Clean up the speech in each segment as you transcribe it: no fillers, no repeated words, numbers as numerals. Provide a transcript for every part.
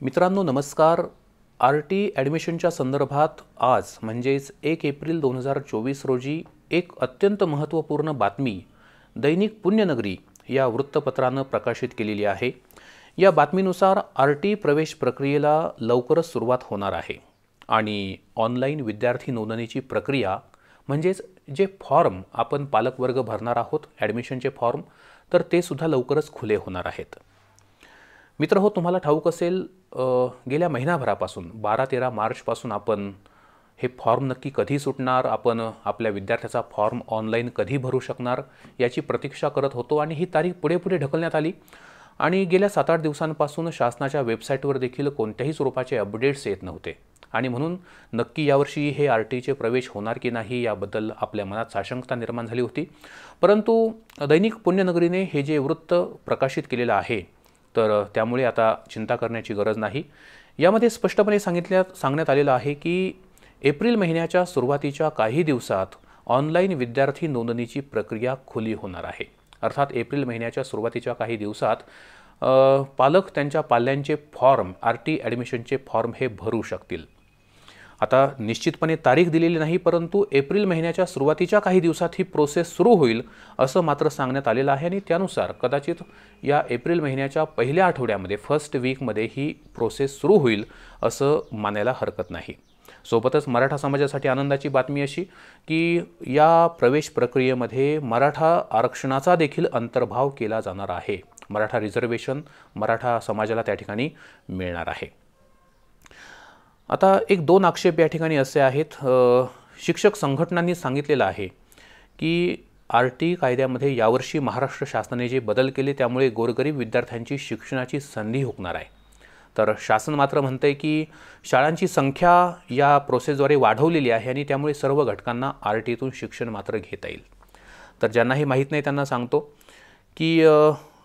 मित्रांनो नमस्कार। आर.टी. ॲडमिशनच्या संदर्भात आज म्हणजेच 1 एप्रिल 2024 रोजी एक अत्यंत महत्त्वपूर्ण बातमी दैनिक पुण्यनगरी या वृत्तपत्रानं प्रकाशित केलेली आहे। या बातमीनुसार आर.टी. प्रवेश प्रक्रियेला लवकरच सुरुवात होणार आहे आणि ऑनलाईन विद्यार्थी नोंदणीची प्रक्रिया म्हणजेच जे फॉर्म आपण पालकवर्ग भरणार आहोत ॲडमिशनचे फॉर्म, तर ते सुद्धा लवकरच खुले होणार आहेत। मित्रहो, तुम्हाला ठाऊक असेल गेल्या महिनाभरापासून 12-13 मार्चपासून आपण हे फॉर्म नक्की कधी सुटणार, आपण आपल्या विद्यार्थ्याचा फॉर्म ऑनलाईन कधी भरू शकणार याची प्रतीक्षा करत होतो आणि ही तारीख पुढे पुढे ढकलण्यात आली आणि गेल्या 7-8 दिवसांपासून शासनाच्या वेबसाईटवर देखील कोणत्याही स्वरूपाचे अपडेट्स येत नव्हते आणि म्हणून नक्की यावर्षी हे आर.टी.चे प्रवेश होणार की नाही याबद्दल आपल्या मनात साशंकता निर्माण झाली होती। परंतु दैनिक पुण्यनगरीने हे जे वृत्त प्रकाशित केलेलं आहे तर त्यामुळे आता चिंता करण्याची गरज नाही। यामध्ये स्पष्टपणे सांगण्यात आलेलं आहे की एप्रिल महिन्याच्या सुरुवातीच्या काही दिवसात ऑनलाईन विद्यार्थी नोंदणीची प्रक्रिया खुली होणार आहे। अर्थात एप्रिल महिन्याच्या सुरुवातीच्या काही दिवसात पालक त्यांच्या पाल्यांचे फॉर्म आर.टी. ॲडमिशनचे फॉर्म हे भरू शकतील। आता निश्चितपणे तारीख दिलेली नाही, परंतु एप्रिल महिन्याच्या सुरुवातीच्या काही दिवसात ही प्रोसेस सुरू होईल असं मात्र सांगण्यात आलेलं आहे आणि त्यानुसार कदाचित या एप्रिल महिन्याच्या पहिल्या आठवड्यामध्ये फर्स्ट वीकमध्ये ही प्रोसेस सुरू होईल असं मानायला हरकत नाही। सोबतच मराठा समाजासाठी आनंदाची बातमी अशी की या प्रवेश प्रक्रियेमध्ये मराठा आरक्षणाचा देखील अंतर्भाव केला जाणार आहे। मराठा रिझर्वेशन मराठा समाजाला त्या ठिकाणी मिळणार आहे। आता 1-2 आक्षेप या ठिकाणी असे आहेत। शिक्षक संघटनांनी सांगितलेलं आहे की आर.टी. कायद्यामध्ये यावर्षी महाराष्ट्र शासनाने जे बदल केले त्यामुळे गोरगरीब विद्यार्थ्यांची शिक्षणाची संधी हुकणार आहे। तर शासन मात्र म्हणते की शाळांची संख्या या प्रोसेसद्वारे वाढवलेली आहे आणि त्यामुळे सर्व घटकांना आर.टी.तून शिक्षण मात्र घेता येईल। तर ज्यांनाही माहीत नाही त्यांना सांगतो की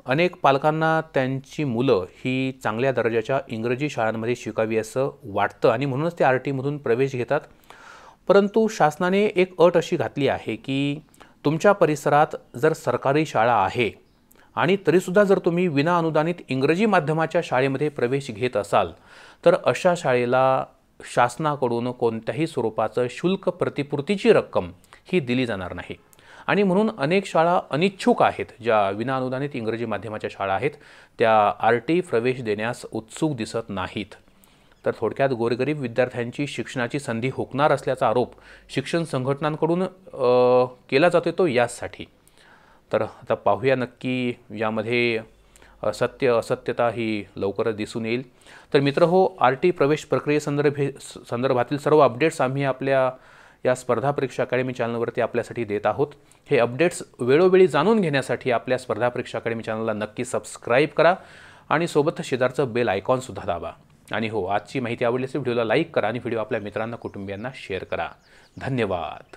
अनेक पालकांना त्यांची मुलं ही चांगल्या दर्जाच्या इंग्रजी शाळांमध्ये शिकावी असं वाटतं आणि म्हणूनच ते आर.टी.मधून प्रवेश घेतात। परंतु शासनाने एक अट अशी घातली आहे की तुमच्या परिसरात जर सरकारी शाळा आहे आणि तरीसुद्धा जर तुम्ही विनाअनुदानित इंग्रजी माध्यमाच्या शाळेमध्ये प्रवेश घेत असाल तर अशा शाळेला शासनाकडून कोणत्याही स्वरूपाचं शुल्क प्रतिपूर्तीची रक्कम ही दिली जाणार नाही आणि म्हणून अनेक शाळा अनिच्छुक आहेत, ज्या विनाअनुदानित इंग्रजी माध्यमाच्या शाळा आहेत त्या आर.टी. प्रवेश देण्यास उत्सुक दिसत नाहीत। तर थोडक्यात गोरगरीब विद्यार्थ्यांची शिक्षणाची संधी हुकणार असल्याचा आरोप शिक्षण संघटनांकडून केला जातो तो यासाठी। तर आता पाहूया नक्की यामध्ये सत्य असत्यता ही लवकरच दिसून येईल। तर मित्रहो, आर.टी. प्रवेश प्रक्रियेसंदर्भातील सर्व अपडेट्स आम्ही आपल्या या स्पर्धा परीक्षा अकॅडमी चॅनलवरती आपल्यासाठी देत आहोत। हे अपडेट्स वेळोवेळी जाणून घेण्यासाठी आपल्या स्पर्धा परीक्षा अकॅडमी चॅनलला नक्की सबस्क्राईब करा आणि सोबतच शेजारचं बेल आयकॉनसुद्धा दाबा। आणि हो, आजची माहिती आवडली असेल व्हिडिओला लाईक करा आणि व्हिडिओ आपल्या मित्रांना कुटुंबियांना शेअर करा। धन्यवाद।